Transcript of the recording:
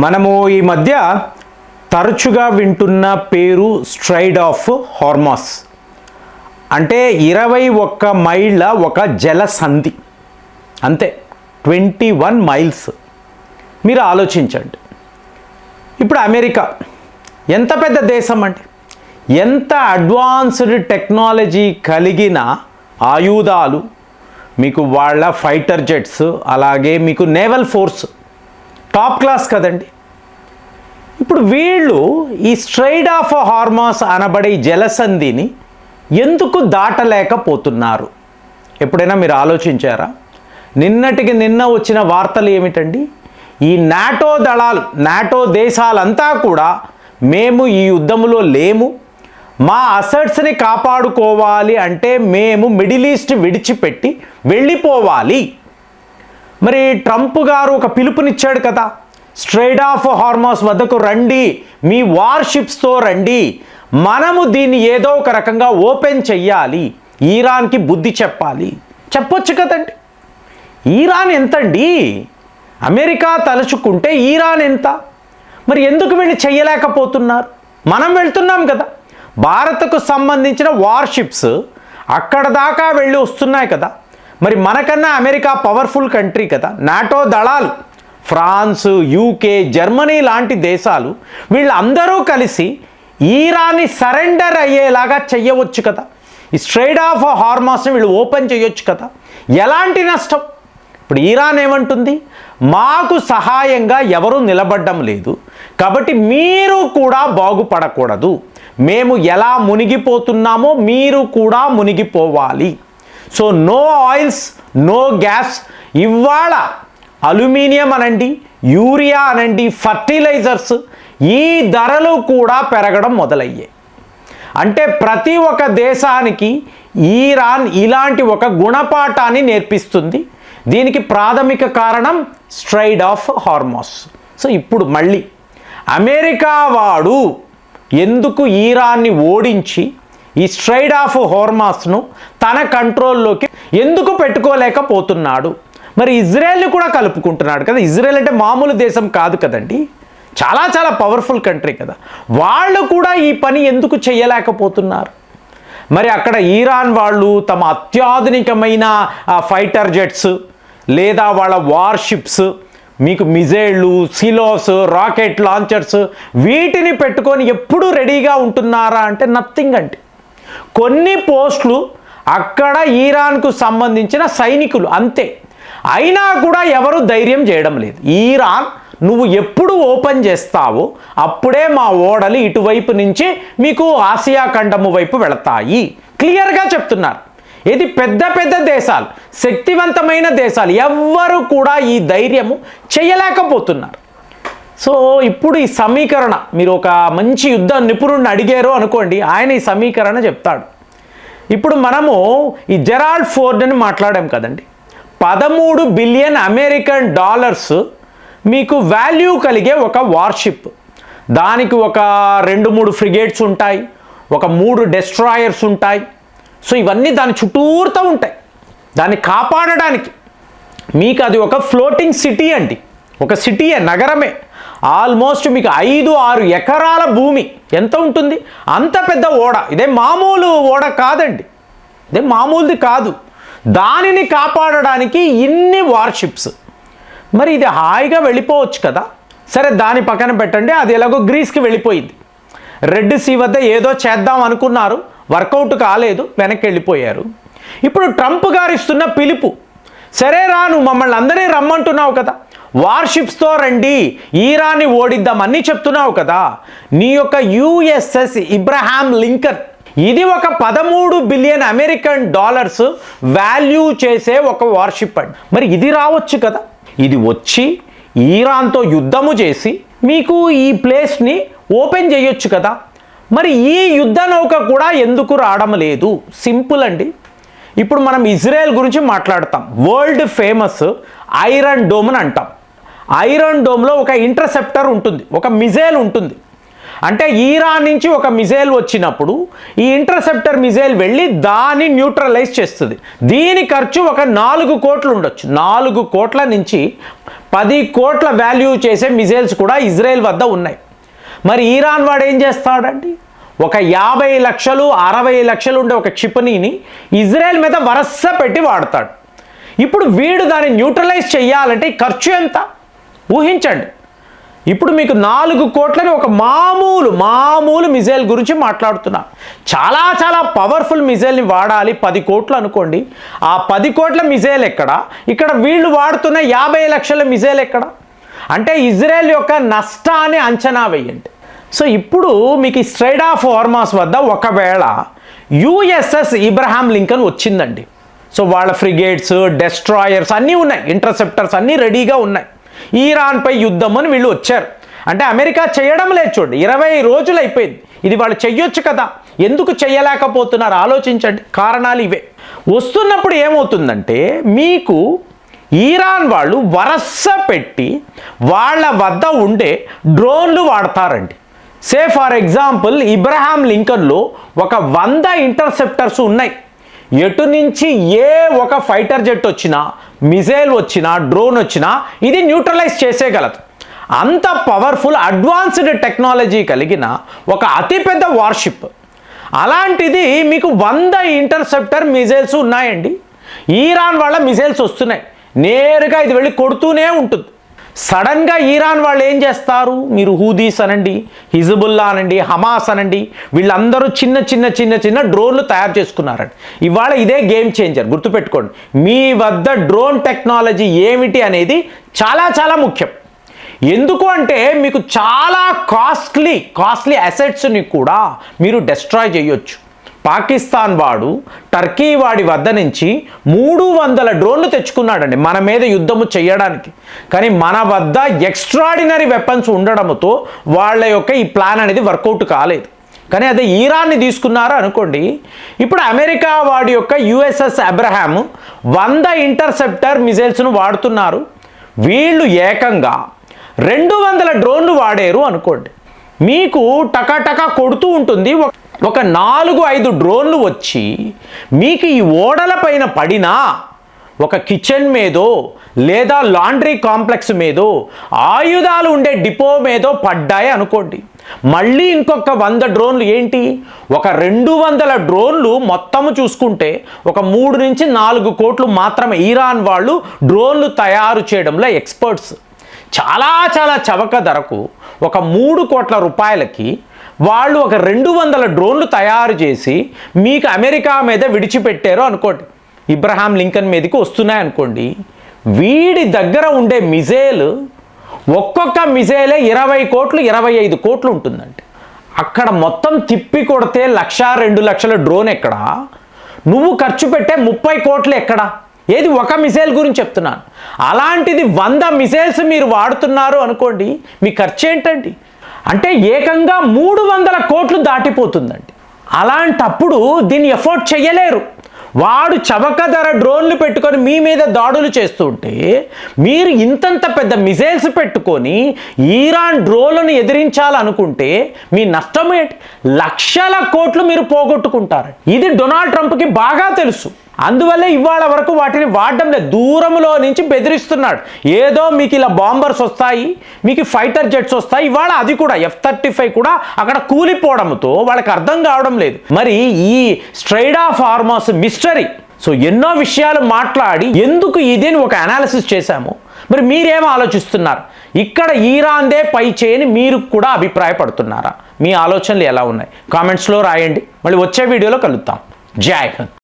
మనము ఈ మధ్య తరచుగా వింటున్న పేరు స్ట్రైట్ ఆఫ్ హార్మస్. అంటే 21 మైళ్ళ ఒక జలసంధి, అంతే 21 మైల్స్. మీరు ఆలోచించండి. ఇప్పుడు అమెరికా ఎంత పెద్ద దేశం అంటే, ఎంత అడ్వాన్స్డ్ టెక్నాలజీ కలిగిన ఆయుధాలు, మీకు వాళ్ళ ఫైటర్ జెట్స్, అలాగే మీకు నేవల్ ఫోర్స్ టాప్ క్లాస్ కదండి. ఇప్పుడు వీళ్ళు ఈ స్ట్రైట్ ఆఫ్ హార్మస్ అనబడే జలసంధిని ఎందుకు దాటలేకపోతున్నారు? ఎప్పుడైనా మీరు ఆలోచించారా? నిన్నటికి నిన్న వచ్చిన వార్తలు ఏమిటండి? ఈ నాటో దళాలు, నాటో దేశాలంతా కూడా మేము ఈ యుద్ధంలో లేము, మా అసెట్స్ని కాపాడుకోవాలి అంటే మేము మిడిల్ ఈస్ట్ విడిచిపెట్టి వెళ్ళిపోవాలి. మరి ట్రంప్ గారు ఒక పిలుపునిచ్చాడు కదా, స్ట్రైట్ ఆఫ్ హార్మస్ వద్దకు రండి, మీ వార్షిప్స్తో రండి, మనము దీన్ని ఏదో ఒక రకంగా ఓపెన్ చెయ్యాలి, ఇరాన్కి బుద్ధి చెప్పాలి. చెప్పొచ్చు కదండి. ఇరాన్ ఎంతండి? అమెరికా తలుచుకుంటే ఇరాన్ ఎంత? మరి ఎందుకు వీళ్ళు చెయ్యలేకపోతున్నారు? మనం వెళ్తున్నాం కదా, భారత్కు సంబంధించిన వార్షిప్స్ అక్కడ దాకా వెళ్ళి వస్తున్నాయి కదా. మరి మనకన్నా అమెరికా పవర్ఫుల్ కంట్రీ కదా. నాటో దళాలు, ఫ్రాన్స్, యూకే, జర్మనీ లాంటి దేశాలు వీళ్ళందరూ కలిసి ఇరాన్ని సరెండర్ అయ్యేలాగా చెయ్యవచ్చు కదా. ఈ స్ట్రైట్ ఆఫ్ హార్మస్ని వీళ్ళు ఓపెన్ చేయొచ్చు కదా. ఎలాంటి నష్టం? ఇప్పుడు ఇరాన్ ఏమంటుంది? మాకు సహాయంగా ఎవరూ నిలబడడం లేదు, కాబట్టి మీరు కూడా బాగుపడకూడదు, మేము ఎలా మునిగిపోతున్నామో మీరు కూడా మునిగిపోవాలి. So no oils, no gas. ఇవాళ అల్యూమినియం అనండి, యూరియా అనండి, ఫర్టిలైజర్స్, ఈ ధరలు కూడా పెరగడం మొదలయ్యాయి. అంటే ప్రతి ఒక్క దేశానికి ఇరాన్ ఇలాంటి ఒక గుణపాఠాన్ని నేర్పిస్తుంది. దీనికి ప్రాథమిక కారణం స్ట్రైట్ ఆఫ్ హార్మస్. సో ఇప్పుడు మళ్ళీ అమెరికా వాడు ఎందుకు ఇరాన్ని ఓడించి ఈ స్ట్రైట్ ఆఫ్ హార్మస్ను తన కంట్రోల్లోకి ఎందుకు పెట్టుకోలేకపోతున్నాడు? మరి ఇజ్రాయెల్ని కూడా కలుపుకుంటున్నాడు కదా. ఇజ్రాయెల్ అంటే మామూలు దేశం కాదు కదండి, చాలా చాలా పవర్ఫుల్ కంట్రీ కదా. వాళ్ళు కూడా ఈ పని ఎందుకు చేయలేకపోతున్నారు? మరి అక్కడ ఇరాన్ వాళ్ళు తమ అత్యాధునికమైన ఫైటర్ జెట్స్ లేదా వాళ్ళ వార్షిప్స్, మీకు మిజైళ్ళు, సిలోస్, రాకెట్ లాంచర్స్, వీటిని పెట్టుకొని ఎప్పుడు రెడీగా ఉంటున్నారా అంటే నథింగ్. అంటే కొన్ని పోస్టులు అక్కడ ఇరాన్కు సంబంధించిన సైనికులు అంతే, అయినా కూడా ఎవరు ధైర్యం చేయడం లేదు. ఇరాన్ నువ్వు ఎప్పుడు ఓపెన్ చేస్తావో అప్పుడే మా ఓడలు ఇటువైపు నుంచి మీకు ఆసియా ఖండము వైపు వెళతాయి, క్లియర్గా చెప్తున్నారు. ఇది పెద్ద పెద్ద దేశాలు, శక్తివంతమైన దేశాలు, ఎవ్వరు కూడా ఈ ధైర్యము చేయలేకపోతున్నారు. సో ఇప్పుడు ఈ సమీకరణ, మీరు ఒక మంచి యుద్ధ నిపుణుడిని అడిగారు అనుకోండి, ఆయన ఈ సమీకరణ చెప్తాడు. ఇప్పుడు మనము ఈ జెరాల్డ్ ఫోర్డ్ని మాట్లాడాం కదండి. 13 బిలియన్ అమెరికన్ డాలర్స్ మీకు వాల్యూ కలిగే ఒక వార్షిప్. దానికి ఒక 2-3 ఫ్రిగేట్స్ ఉంటాయి, ఒక 3 డెస్ట్రాయర్స్ ఉంటాయి. సో ఇవన్నీ దాని చుట్టూరుతూ ఉంటాయి. దాన్ని కాపాడడానికి మీకు అది ఒక ఫ్లోటింగ్ సిటీ అండి, ఒక సిటీయే, నగరమే. ఆల్మోస్ట్ మీకు 5-6 ఎకరాల భూమి ఎంత ఉంటుంది? అంత పెద్ద ఓడ. ఇదే మామూలు ఓడ కాదండి, ఇదే మామూలుది కాదు. దానిని కాపాడడానికి ఇన్ని వార్షిప్స్. మరి ఇది హాయిగా వెళ్ళిపోవచ్చు కదా. సరే దాని పక్కన పెట్టండి, అది ఎలాగో గ్రీస్కి వెళ్ళిపోయింది. రెడ్ సీ వద్ద ఏదో చేద్దాం అనుకున్నారు, వర్కౌట్ కాలేదు, వెనక్కి వెళ్ళిపోయారు. ఇప్పుడు ట్రంప్ గారు ఇస్తున్న పిలుపు, సరే రా, నువ్వు మమ్మల్ని అందరినీ రమ్మంటున్నావు కదా, వార్షిప్స్తో రండి, ఇరాన్ని ఓడిద్దాం అన్నీ చెప్తున్నావు కదా. నీ యొక్క USS ఇబ్రహాం లింకన్, ఇది ఒక 13 బిలియన్ అమెరికన్ డాలర్స్ వాల్యూ చేసే ఒక వార్షిప్ అండి. మరి ఇది రావచ్చు కదా, ఇది వచ్చి ఇరాన్తో యుద్ధము చేసి మీకు ఈ ప్లేస్ని ఓపెన్ చేయొచ్చు కదా. మరి ఈ యుద్ధ నౌక కూడా ఎందుకు రావడం లేదు? సింపుల్ అండి. ఇప్పుడు మనం ఇజ్రాయెల్ గురించి మాట్లాడతాం. వరల్డ్ ఫేమస్ ఐరన్ డోమ్ అని అంటాం. ఐరన్ డోమ్లో ఒక ఇంటర్సెప్టర్ ఉంటుంది, ఒక మిజైల్ ఉంటుంది. అంటే ఈరాన్ నుంచి ఒక మిజైల్ వచ్చినప్పుడు ఈ ఇంటర్సెప్టర్ మిజైల్ వెళ్ళి దాన్ని న్యూట్రలైజ్ చేస్తుంది. దీని ఖర్చు ఒక 4 కోట్లు ఉండొచ్చు. 4 కోట్ల నుంచి 10 కోట్ల వాల్యూ చేసే మిజైల్స్ కూడా ఇజ్రాయెల్ వద్ద ఉన్నాయి. మరి ఈరాన్ వాడు ఏం చేస్తాడండి? ఒక 50 లక్షలు 60 లక్షలు ఉండే ఒక క్షిపణిని ఇజ్రాయెల్ మీద వరస పెట్టి వాడతాడు. ఇప్పుడు వీడు దాన్ని న్యూట్రలైజ్ చేయాలంటే ఖర్చు ఎంత ఊహించండి. ఇప్పుడు మీకు 4 కోట్లని ఒక మామూలు మిజైల్ గురించి మాట్లాడుతున్నా. చాలా చాలా పవర్ఫుల్ మిజైల్ని వాడాలి. 10 కోట్లు అనుకోండి. ఆ 10 కోట్ల మిజైల్ ఎక్కడ? ఇక్కడ వీళ్ళు వాడుతున్న 50 లక్షల మిజైల్ ఎక్కడ? అంటే ఇజ్రాయెల్ యొక్క నష్టాన్ని అంచనా వేయండి. సో ఇప్పుడు మీకు స్ట్రైట్ ఆఫ్ హార్మస్ వద్ద ఒకవేళ యుఎస్ఎస్ ఇబ్రహాం లింకన్ వచ్చిందండి. సో వాళ్ళ ఫ్రిగేట్స్, డెస్ట్రాయర్స్ అన్నీ ఉన్నాయి, ఇంటర్సెప్టర్స్ అన్నీ రెడీగా ఉన్నాయి. ఈరాన్పై యుద్ధం అని వీళ్ళు వచ్చారు. అంటే అమెరికా చేయడం లేదు. చూడండి, 20 రోజులు అయిపోయింది. ఇది వాళ్ళు చెయ్యొచ్చు కదా, ఎందుకు చెయ్యలేకపోతున్నారు ఆలోచించండి. కారణాలు ఇవే. వస్తున్నప్పుడు ఏమవుతుందంటే మీకు ఈరాన్ వాళ్ళు వరస పెట్టి వాళ్ళ వద్ద ఉండే డ్రోన్లు వాడతారండి. సే ఫర్ ఎగ్జాంపుల్ ఇబ్రహాం లింకన్లో ఒక 100 ఇంటర్సెప్టర్స్ ఉన్నాయి. ఎటు నుంచి ఏ ఒక ఫైటర్ జెట్ వచ్చినా, మిజైల్ వచ్చినా, డ్రోన్ వచ్చినా ఇది న్యూట్రలైజ్ చేసేయగలదు. అంత పవర్ఫుల్ అడ్వాన్స్డ్ టెక్నాలజీ కలిగిన ఒక అతిపెద్ద వార్షిప్. అలాంటిది మీకు 100 ఇంటర్సెప్టర్ మిజైల్స్ ఉన్నాయండి. ఈరాన్ వాళ్ళ మిజైల్స్ వస్తున్నాయి, నేరుగా ఇది వెళ్ళి కొడుతూనే ఉంటుంది. సడన్గా ఈరాన్ వాళ్ళు ఏం చేస్తారు? మీరు హూదీస్ అనండి, హిజ్బుల్లా అనండి, హమాస్ అనండి, వీళ్ళందరూ చిన్న డ్రోన్లు తయారు చేసుకున్నారండి. ఇవాళ ఇదే గేమ్ చేంజర్, గుర్తుపెట్టుకోండి. మీ వద్ద డ్రోన్ టెక్నాలజీ ఏమిటి అనేది చాలా చాలా ముఖ్యం. ఎందుకు అంటే మీకు చాలా కాస్ట్లీ అసెట్స్ని కూడా మీరు డెస్ట్రాయ్ చేయొచ్చు. పాకిస్తాన్ వాడు టర్కీ వాడి వద్ద నుంచి 300 డ్రోన్లు తెచ్చుకున్నాడండి మన మీద యుద్ధము చేయడానికి. కానీ మన వద్ద ఎక్స్ట్రాడినరీ వెపన్స్ ఉండడంతో వాళ్ళ యొక్క ఈ ప్లాన్ అనేది వర్కౌట్ కాలేదు. కానీ అదే ఈరాన్ని తీసుకున్నారు అనుకోండి. ఇప్పుడు అమెరికా వాడి యొక్క యుఎస్ఎస్ అబ్రహాం 100 ఇంటర్సెప్టర్ మిజైల్స్ను వాడుతున్నారు. వీళ్ళు ఏకంగా 200 డ్రోన్లు వాడారు అనుకోండి. మీకు టకాటకా కొడుతూ ఉంటుంది. ఒక 4-5 డ్రోన్లు వచ్చి మీకు ఈ ఓడల పైన పడినా, ఒక కిచెన్ మీదో లేదా లాండ్రీ కాంప్లెక్స్ మీదో, ఆయుధాలు ఉండే డిపో మీదో పడ్డాయి అనుకోండి. మళ్ళీ ఇంకొక 100 డ్రోన్లు ఏంటి, ఒక 200 డ్రోన్లు మొత్తము చూసుకుంటే ఒక 3 నుంచి 4 కోట్లు మాత్రమే. ఈరాన్ వాళ్ళు డ్రోన్లు తయారు చేయడంలో ఎక్స్పర్ట్స్. చాలా చాలా చవక ధరకు ఒక 3 కోట్ల రూపాయలకి వాళ్ళు ఒక 200 డ్రోన్లు తయారు చేసి మీకు అమెరికా మీద విడిచిపెట్టారు అనుకోండి. ఇబ్రహాం లింకన్ మీదకి వస్తున్నాయి అనుకోండి. వీడి దగ్గర ఉండే మిజైల్ ఒక్కొక్క మిజైలే 20 కోట్లు 25 కోట్లు ఉంటుందండి. అక్కడ మొత్తం తిప్పి కొడితే 1-2 లక్షల డ్రోన్ ఎక్కడ, నువ్వు ఖర్చు పెట్టే 30 కోట్లు ఎక్కడ? ఏది ఒక మిసైల్ గురించి చెప్తున్నాను. అలాంటిది 100 మిసైల్స్ మీరు వాడుతున్నారు అనుకోండి, మీ ఖర్చు ఏంటండి? అంటే ఏకంగా 300 కోట్లు దాటిపోతుందండి. అలాంటప్పుడు దీన్ని ఎఫోర్డ్ చేయలేరు. వాడు చవక ధర డ్రోన్లు పెట్టుకొని మీ మీద దాడులు చేస్తుంటే మీరు ఇంతంత పెద్ద మిసైల్స్ పెట్టుకొని ఈరాన్ డ్రోన్లను ఎదిరించాలనుకుంటే మీ నష్టం ఏంటి? లక్షల కోట్లు మీరు పోగొట్టుకుంటారు. ఇది డొనాల్డ్ ట్రంప్కి బాగా తెలుసు. అందువల్ల ఇవాళ వరకు వాటిని వాడడం లేదు. దూరంలో నుంచి బెదిరిస్తున్నాడు. ఏదో మీకు ఇలా బాంబర్స్ వస్తాయి, మీకు ఫైటర్ జెట్స్ వస్తాయి. ఇవాళ అది కూడా F-35 కూడా అక్కడ కూలిపోవడంతో వాళ్ళకి అర్థం కావడం లేదు. మరి ఈ స్ట్రైట్ ఆఫ్ హార్మస్ మిస్టరీ. సో ఎన్నో విషయాలు మాట్లాడి ఎందుకు ఇదేని ఒక అనాలిసిస్ చేశాము. మరి మీరేం ఆలోచిస్తున్నారు? ఇక్కడ ఈరాన్దే పై చేయని మీరు కూడా అభిప్రాయపడుతున్నారా? మీ ఆలోచనలు ఎలా ఉన్నాయి? కామెంట్స్లో రాయండి. మళ్ళీ వచ్చే వీడియోలో కలుద్దాం. జై హింద్.